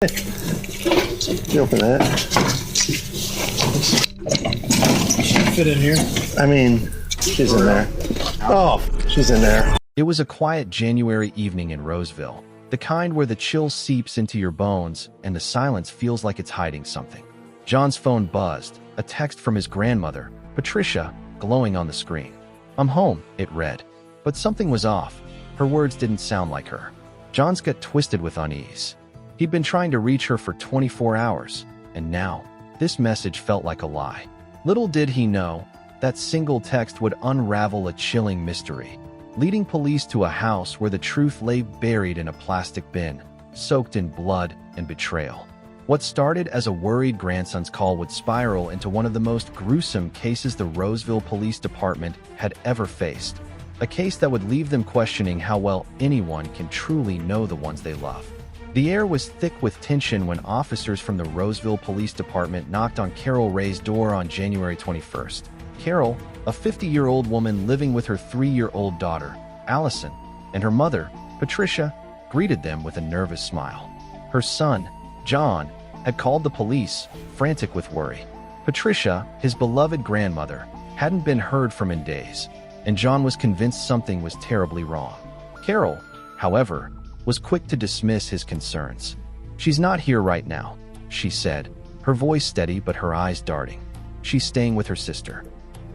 You open that. She fit in here. I mean, she's in there. Oh, she's in there. It was a quiet January evening in Roseville, the kind where the chill seeps into your bones and the silence feels like it's hiding something. John's phone buzzed, a text from his grandmother, Patricia, glowing on the screen. "I'm home," it read. But something was off. Her words didn't sound like her. John's gut twisted with unease. He'd been trying to reach her for 24 hours, and now, this message felt like a lie. Little did he know, that single text would unravel a chilling mystery, leading police to a house where the truth lay buried in a plastic bin, soaked in blood and betrayal. What started as a worried grandson's call would spiral into one of the most gruesome cases the Roseville Police Department had ever faced. A case that would leave them questioning how well anyone can truly know the ones they love. The air was thick with tension when officers from the Roseville Police Department knocked on Carol Ray's door on January 21st. Carol, a 50-year-old woman living with her 3-year-old daughter, Allison, and her mother, Patricia, greeted them with a nervous smile. Her son, John, had called the police, frantic with worry. Patricia, his beloved grandmother, hadn't been heard from in days, and John was convinced something was terribly wrong. Carol, however, was quick to dismiss his concerns. "She's not here right now," she said, her voice steady but her eyes darting. "She's staying with her sister."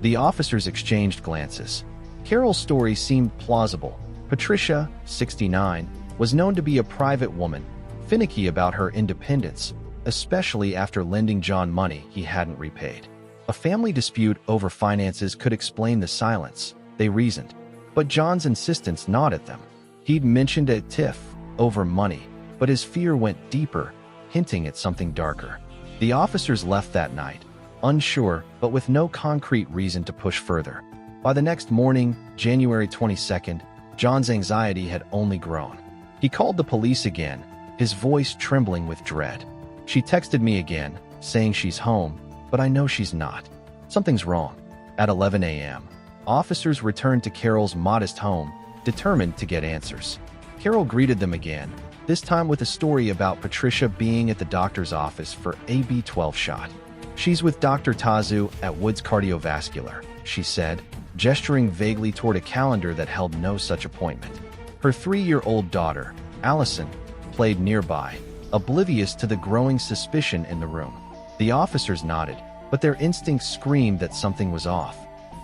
The officers exchanged glances. Carol's story seemed plausible. Patricia, 69, was known to be a private woman, finicky about her independence, especially after lending John money he hadn't repaid. A family dispute over finances could explain the silence, they reasoned. But John's insistence gnawed at them. He'd mentioned a tiff over money, but his fear went deeper, hinting at something darker. The officers left that night, unsure but with no concrete reason to push further. By the next morning, January 22nd, John's anxiety had only grown. He called the police again, his voice trembling with dread. "She texted me again, saying she's home, but I know she's not. Something's wrong." At 11 a.m., officers returned to Carol's modest home, determined to get answers. Carol greeted them again, this time with a story about Patricia being at the doctor's office for a B12 shot. "She's with Dr. Tazu at Woods Cardiovascular," she said, gesturing vaguely toward a calendar that held no such appointment. Her 3-year-old daughter, Allison, played nearby, oblivious to the growing suspicion in the room. The officers nodded, but their instincts screamed that something was off.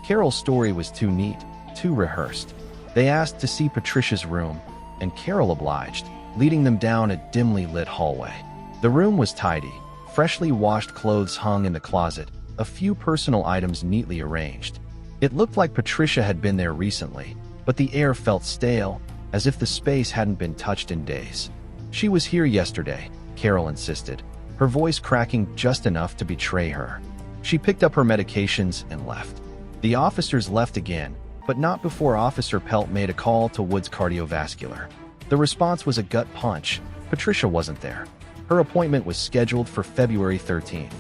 Carol's story was too neat, too rehearsed. They asked to see Patricia's room, and Carol obliged, leading them down a dimly lit hallway. The room was tidy, freshly washed clothes hung in the closet, a few personal items neatly arranged. It looked like Patricia had been there recently, but the air felt stale, as if the space hadn't been touched in days. "She was here yesterday," Carol insisted, her voice cracking just enough to betray her. "She picked up her medications and left." The officers left again, but not before Officer Pelt made a call to Woods Cardiovascular. The response was a gut punch. Patricia wasn't there. Her appointment was scheduled for February 13th.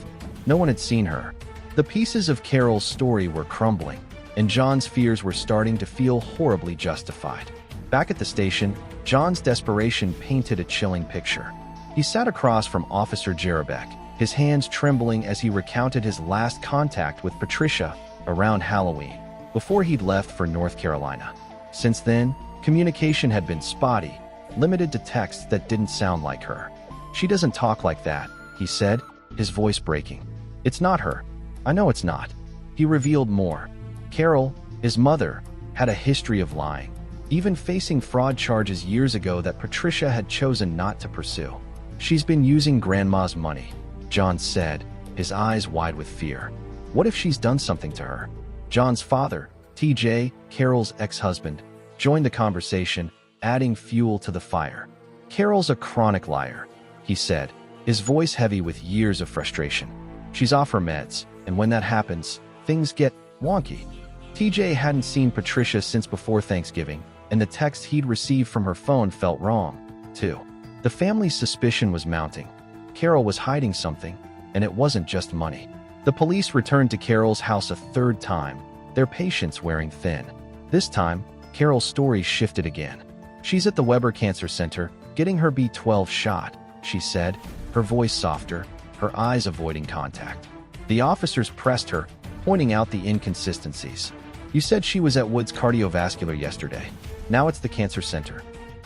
No one had seen her. The pieces of Carol's story were crumbling, and John's fears were starting to feel horribly justified. Back at the station, John's desperation painted a chilling picture. He sat across from Officer Jerabek, his hands trembling as he recounted his last contact with Patricia around Halloween, before he'd left for North Carolina. Since then, communication had been spotty, limited to texts that didn't sound like her. "She doesn't talk like that," he said, his voice breaking. "It's not her. I know it's not." He revealed more. Carol, his mother, had a history of lying, even facing fraud charges years ago that Patricia had chosen not to pursue. "She's been using Grandma's money," John said, his eyes wide with fear. "What if she's done something to her?" John's father, TJ, Carol's ex-husband, joined the conversation, adding fuel to the fire. "Carol's a chronic liar," he said, his voice heavy with years of frustration. "She's off her meds, and when that happens, things get wonky." TJ hadn't seen Patricia since before Thanksgiving, and the text he'd received from her phone felt wrong, too. The family's suspicion was mounting. Carol was hiding something, and it wasn't just money. The police returned to Carol's house a third time, their patience wearing thin. This time, Carol's story shifted again. "She's at the Weber Cancer Center, getting her B12 shot," she said, her voice softer, her eyes avoiding contact. The officers pressed her, pointing out the inconsistencies. You said she was at Woods Cardiovascular yesterday. Now it's the cancer center.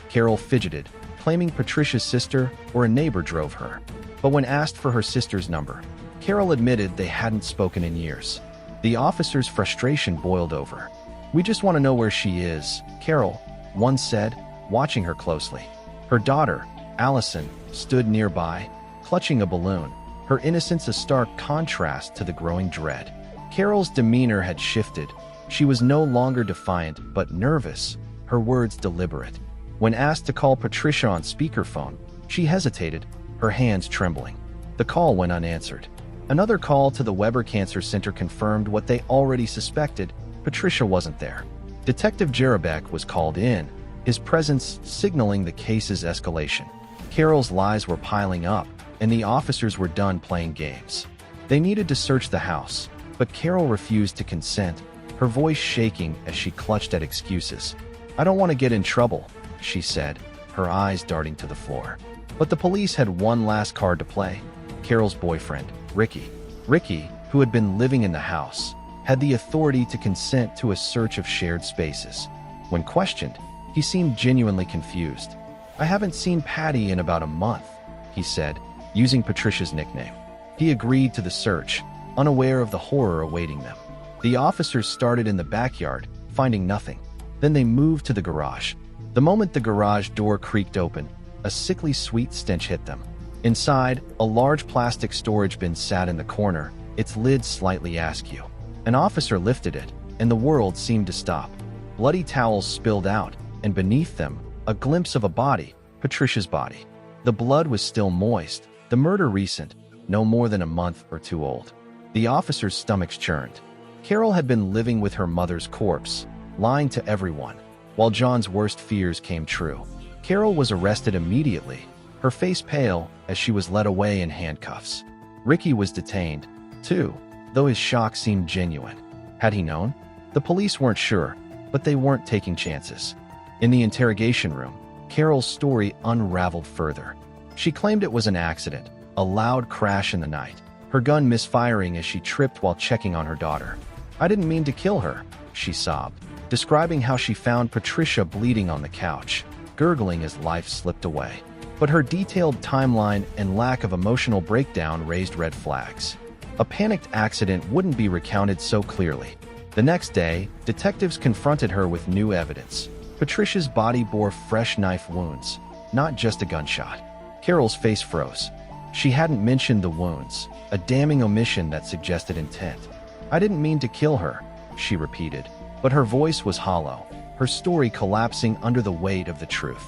Carol fidgeted, claiming Patricia's sister or a neighbor drove her. But when asked for her sister's number, Carol admitted they hadn't spoken in years. The officer's frustration boiled over. We just want to know where she is, Carol, one said, watching her closely. Her daughter, Allison, stood nearby, clutching a balloon, her innocence a stark contrast to the growing dread. Carol's demeanor had shifted. She was no longer defiant, but nervous, her words deliberate. When asked to call Patricia on speakerphone, she hesitated, her hands trembling. The call went unanswered. Another call to the Weber Cancer Center confirmed what they already suspected. Patricia wasn't there. Detective Jarabek was called in, his presence signaling the case's escalation. Carol's lies were piling up, and the officers were done playing games. They needed to search the house, but Carol refused to consent, her voice shaking as she clutched at excuses. I don't want to get in trouble, she said, her eyes darting to the floor. But the police had one last card to play. Carol's boyfriend, Ricky. Ricky, who had been living in the house, had the authority to consent to a search of shared spaces. When questioned, he seemed genuinely confused. I haven't seen Patty in about a month, he said, using Patricia's nickname. He agreed to the search, unaware of the horror awaiting them. The officers started in the backyard, finding nothing. Then they moved to the garage. The moment the garage door creaked open, a sickly sweet stench hit them. Inside, a large plastic storage bin sat in the corner, its lid slightly askew. An officer lifted it, and the world seemed to stop. Bloody towels spilled out, and beneath them, a glimpse of a body, Patricia's body. The blood was still moist, the murder recent, no more than a month or two old. The officers' stomachs churned. Carol had been living with her mother's corpse, lying to everyone, while John's worst fears came true. Carol was arrested immediately, her face pale as she was led away in handcuffs. Ricky was detained, too, though his shock seemed genuine. Had he known? The police weren't sure, but they weren't taking chances. In the interrogation room, Carol's story unraveled further. She claimed it was an accident, a loud crash in the night, her gun misfiring as she tripped while checking on her daughter. I didn't mean to kill her, she sobbed, describing how she found Patricia bleeding on the couch, gurgling as life slipped away. But her detailed timeline and lack of emotional breakdown raised red flags. A panicked accident wouldn't be recounted so clearly. The next day, detectives confronted her with new evidence. Patricia's body bore fresh knife wounds, not just a gunshot. Carol's face froze. She hadn't mentioned the wounds, a damning omission that suggested intent. I didn't mean to kill her, she repeated, but her voice was hollow, her story collapsing under the weight of the truth.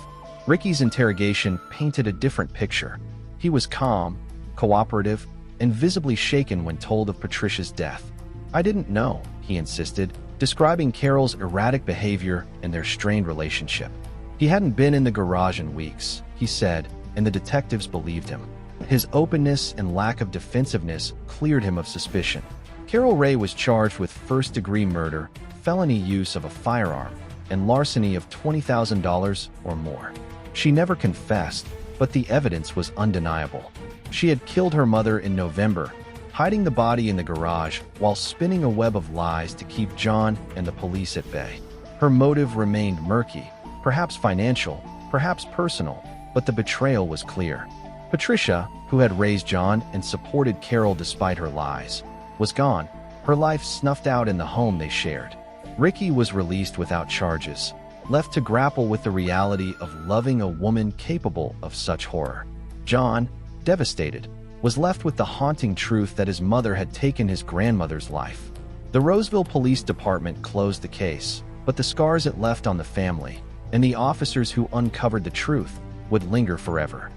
Ricky's interrogation painted a different picture. He was calm, cooperative, and visibly shaken when told of Patricia's death. I didn't know, he insisted, describing Carol's erratic behavior and their strained relationship. He hadn't been in the garage in weeks, he said, and the detectives believed him. His openness and lack of defensiveness cleared him of suspicion. Carol Ray was charged with first-degree murder, felony use of a firearm, and larceny of $20,000 or more. She never confessed, but the evidence was undeniable. She had killed her mother in November, hiding the body in the garage while spinning a web of lies to keep John and the police at bay. Her motive remained murky, perhaps financial, perhaps personal, but the betrayal was clear. Patricia, who had raised John and supported Carol despite her lies, was gone, her life snuffed out in the home they shared. Ricky was released without charges, left to grapple with the reality of loving a woman capable of such horror. John, devastated, was left with the haunting truth that his mother had taken his grandmother's life. The Roseville Police Department closed the case, but the scars it left on the family, and the officers who uncovered the truth, would linger forever.